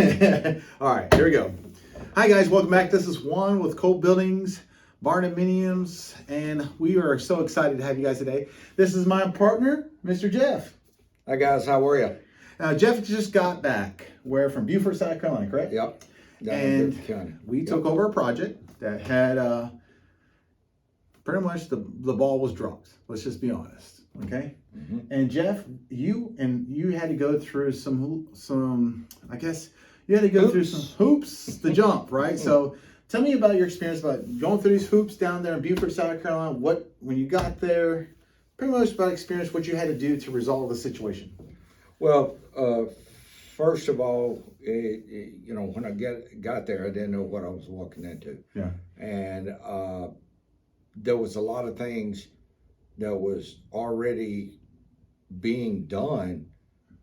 All right, here we go. Hi guys, welcome back. This is Juan with Colt Buildings, BARNDOMINIUMS, and we are so excited to have you guys today. This is my partner, Mr. Jeff. Hi guys, how are you? Jeff just got back. We're from Beaufort, South Carolina, correct? Yep. Down in And Beaufort County. we took over a project that had pretty much the ball was dropped. Let's just be honest, okay? Mm-hmm. And Jeff, you had to go through some I guess you had to go through some hoops to jump, right? So tell me about your experience about going through these hoops down there in Beaufort, South Carolina. When you got there, pretty much about experience, what you had to do to resolve the situation. Well, first of all, when I got there, I didn't know what I was walking into. Yeah. And there was a lot of things that was already being done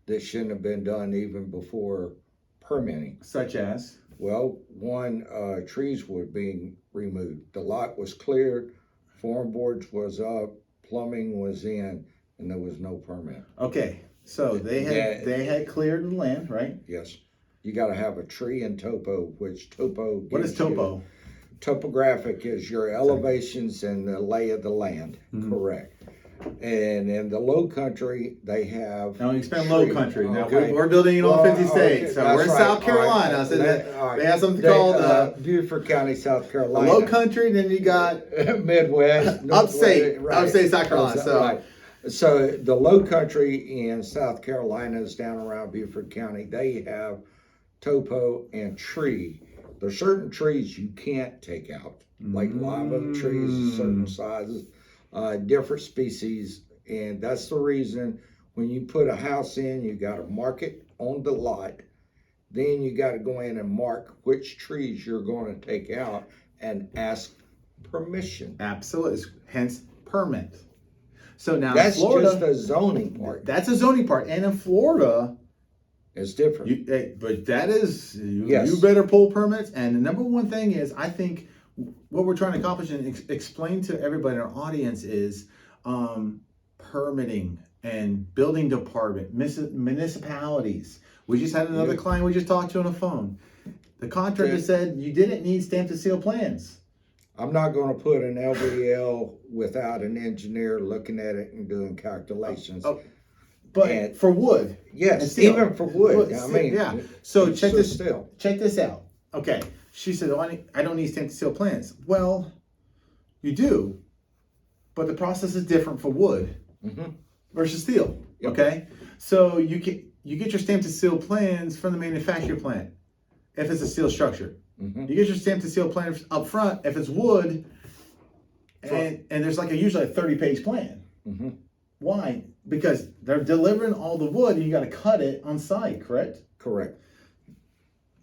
that shouldn't have been done even before permitting. Such as? Well, one, trees were being removed. The lot was cleared, form boards was up, plumbing was in, and there was no permit. Okay, so they had cleared the land, right? Yes. You got to have a tree and topo, which topo. What is topo? Topographic is your elevations and the lay of the land, correct. And in the low country, they have... Now, explain low country. Now, okay. we're building in all 50 states. So we're in South Carolina. So they have something called... Beaufort County, South Carolina. Low country, then you got... Midwest. Upstate. Right. Upstate South Carolina. So, right. So the low country in South Carolina is down around Beaufort County. They have topo and tree. There's certain trees you can't take out, like live oak trees, certain sizes. Different species, and that's the reason when you put a house in, you got to mark it on the lot, then you got to go in and mark which trees you're going to take out and ask permission. Absolutely, hence permit. So now that's in Florida, just the zoning part. That's a zoning part, and in Florida, it's different. But that is yes. You better pull permits. And the number one thing is, I think, what we're trying to accomplish and explain to everybody in our audience is permitting and building department, municipalities. We just had another client we just talked to on the phone. The contractor said you didn't need stamp to seal plans. I'm not going to put an LVL without an engineer looking at it and doing calculations. But for wood. Yes, even for wood. I mean, yeah. So check this out. Okay. She said, "Oh, I don't need stamp to seal plans." Well, you do, but the process is different for wood versus steel. Yep. Okay, so you get your stamp to seal plans from the manufacturer plant if it's a steel structure. You get your stamp to seal plan up front if it's wood, and there's usually a 30-page plan. Why? Because they're delivering all the wood, and you got to cut it on site. Correct? Correct.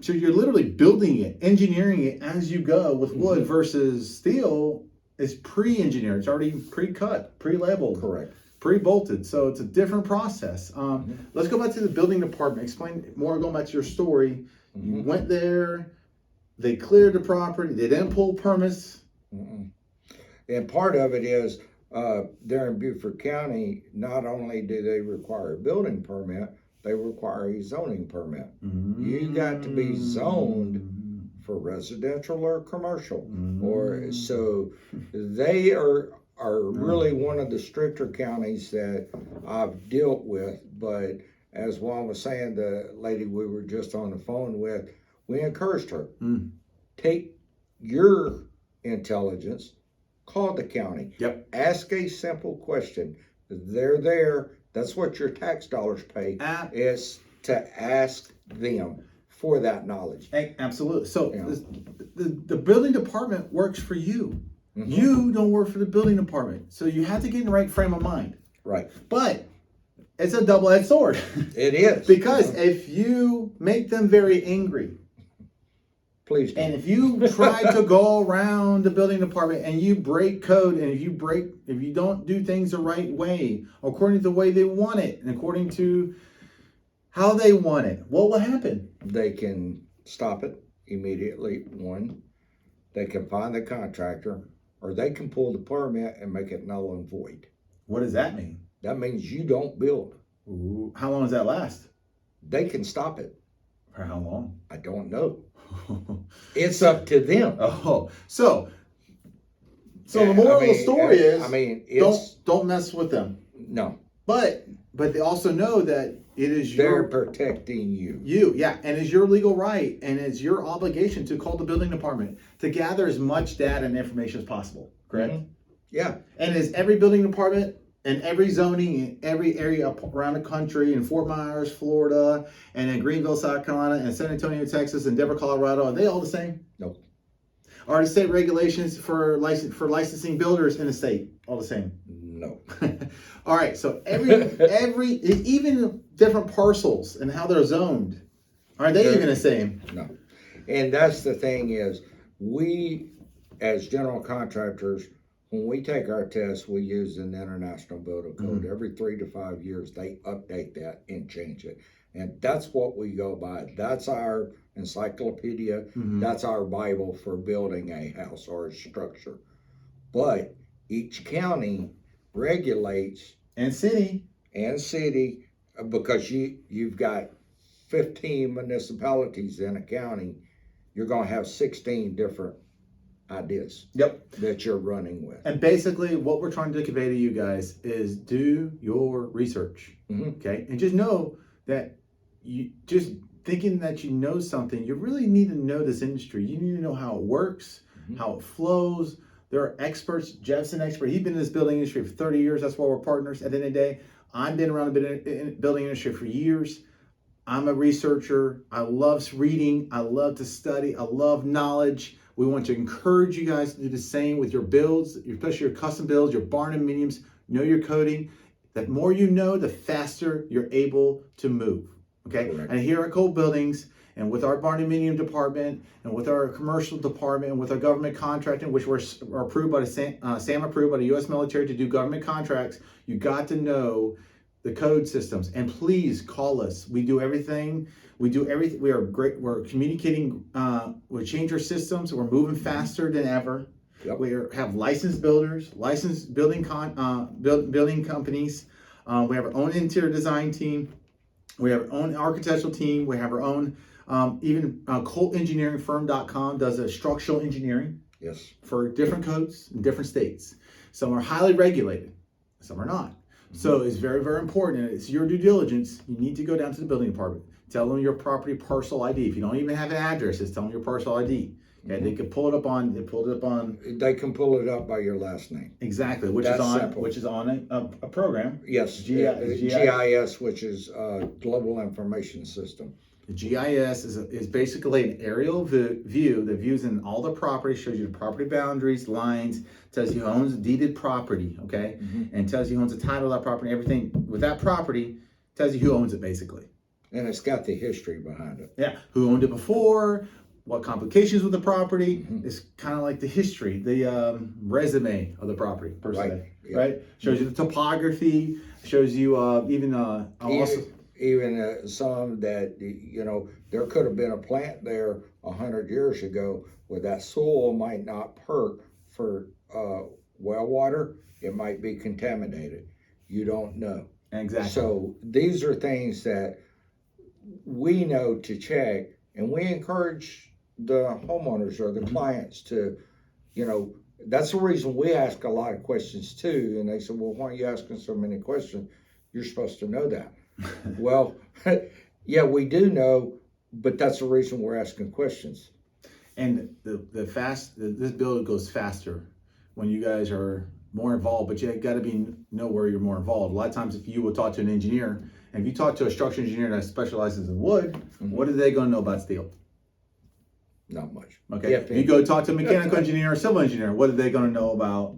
So you're literally building it, engineering it as you go with wood versus steel is pre-engineered. It's already pre-cut, pre-labeled, correct, pre-bolted. So it's a different process. Let's go back to the building department. Explain more, going back to your story. You went there, they cleared the property, they didn't pull permits. And part of it is there in Beaufort County, not only do they require a building permit, they require a zoning permit. You got to be zoned for residential or commercial, or so they are really one of the stricter counties that I've dealt with. But as Juan was saying, the lady we were just on the phone with, we encouraged her, take your intelligence, call the county, ask a simple question. They're there. That's what your tax dollars pay, is to ask them for that knowledge. Absolutely. So the building department works for you. You don't work for the building department. So you have to get in the right frame of mind. Right. But it's a double-edged sword. It is. Because if you make them very angry, please don't. And if you try to go around the building department and you break code, and if you don't do things the right way, according to the way they want it, and according to how they want it, what will happen? They can stop it immediately. One, they can find the contractor, or they can pull the permit and make it null and void. What does that mean? That means you don't build. Ooh, how long does that last? They can stop it. For how long? I don't know. It's up to them. Oh, so the moral of the story is, don't mess with them. No. But they also know that it is they're protecting you. Yeah, and it's your legal right, and it's your obligation to call the building department to gather as much data and information as possible. Correct? Mm-hmm. Yeah. And it's every building department and every zoning in every area around the country, in Fort Myers, Florida, and in Greenville, South Carolina, and San Antonio, Texas, and Denver, Colorado, are they all the same? Nope. Are the state regulations for licensing builders in the state all the same? No. All right. So every even different parcels and how they're zoned, are they even the same? No. And that's the thing is, we as general contractors, when we take our tests, we use an international building code. Mm-hmm. Every 3 to 5 years, they update that and change it. And that's what we go by. That's our encyclopedia. Mm-hmm. That's our Bible for building a house or a structure. But each county regulates, and city, because you've got 15 municipalities in a county, you're going to have 16 different ideas. Yep. That you're running with. And basically what we're trying to convey to you guys is do your research. Mm-hmm. Okay? And just know that you just thinking that you know something, you really need to know this industry. You need to know how it works, mm-hmm. how it flows. There are experts. Jeff's an expert. He's been in this building industry for 30 years. That's why we're partners. At the end of the day, I've been around the building industry for years. I'm a researcher. I love reading. I love to study. I love knowledge. We want to encourage you guys to do the same with your builds, especially your custom builds, your barndominiums. Know your coding. The more you know, the faster you're able to move. Okay? Correct. And here at Colt Buildings, and with our barndominium department, and with our commercial department, and with our government contracting, which are approved by the SAM approved by the U.S. military to do government contracts, you got to know the code systems. And please call us. We do everything. We do everything. We are great. We're communicating. We change our systems. We're moving faster than ever. Yep. We have licensed builders, licensed building companies. We have our own interior design team. We have our own architectural team. We have our own, even ColtEngineeringFirm.com does a structural engineering. Yes. For different codes in different states. Some are highly regulated, some are not. Mm-hmm. So it's very, very important. It's your due diligence. You need to go down to the building department. Tell them your property parcel ID. If you don't even have an address, just tell them your parcel ID. Okay, mm-hmm. They can pull it up on. They can pull it up by your last name. Exactly, which is on a program. Yes, GIS, which is Global Information System. The GIS is basically an aerial view that views in all the property, shows you the property boundaries, lines, tells you who owns the deeded property, okay, mm-hmm. and tells you who owns the title of that property. Everything with that property tells you who owns it, basically. And it's got the history behind it. Yeah, who owned it before, what complications with the property. Mm-hmm. It's kind of like the history, the resume of the property, per se. Yeah. Right? Shows you the topography, shows you even some that, there could have been a plant there 100 years ago where that soil might not perk for well water. It might be contaminated. You don't know. Exactly. So these are things that we know to check, and we encourage the homeowners or the mm-hmm. clients to, that's the reason we ask a lot of questions too. And they say, well, why are you asking so many questions? You're supposed to know that. Well, yeah, we do know, but that's the reason we're asking questions. And this build goes faster when you guys are more involved, but you got to know where you're more involved. A lot of times, if you will talk to an engineer, and if you talk to a structural engineer that specializes in wood, mm-hmm. what are they going to know about steel? Not much. Okay. Yeah, if you go talk to a mechanical engineer or civil engineer, what are they going to know about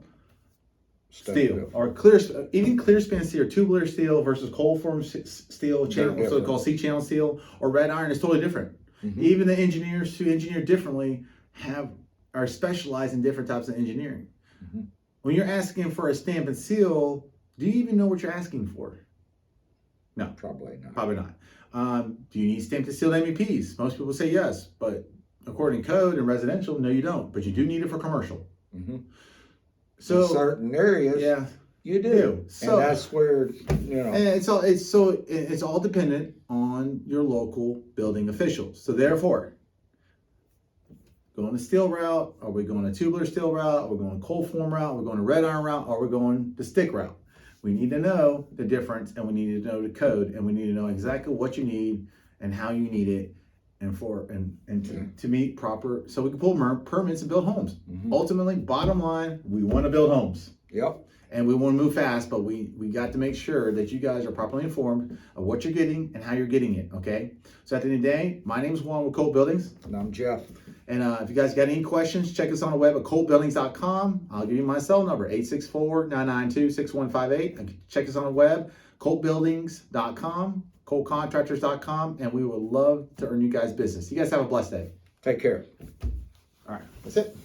steel? Or clear span steel or tubular steel versus cold form steel, so-called C-channel steel, or red iron is totally different. Mm-hmm. Even the engineers who engineer differently are specialized in different types of engineering. Mm-hmm. When you're asking for a stamp and seal, do you even know what you're asking for? No. Probably not. Probably not. Do you need stamped and sealed MEPs? Most people say yes, but according to code and residential, no, you don't. But you do need it for commercial. Mm-hmm. So in certain areas, You do. So and that's where, you know. And it's all dependent on your local building officials. So therefore, going the steel route, are we going a tubular steel route, are we going cold form route, are we going a red iron route, or are we going the stick route? We need to know the difference, and we need to know the code, and we need to know exactly what you need and how you need it, to meet proper, so we can pull permits and build homes. Ultimately, bottom line, we want to build homes. Yep. And we want to move fast, but we got to make sure that you guys are properly informed of what you're getting and how you're getting it, okay? So at the end of the day, my name is Juan with Colt Buildings. And I'm Jeff. And if you guys got any questions, check us on the web at coltbuildings.com. I'll give you my cell number, 864-992-6158. Check us on the web, coltbuildings.com, coltcontractors.com, and we would love to earn you guys business. You guys have a blessed day. Take care. All right, that's it.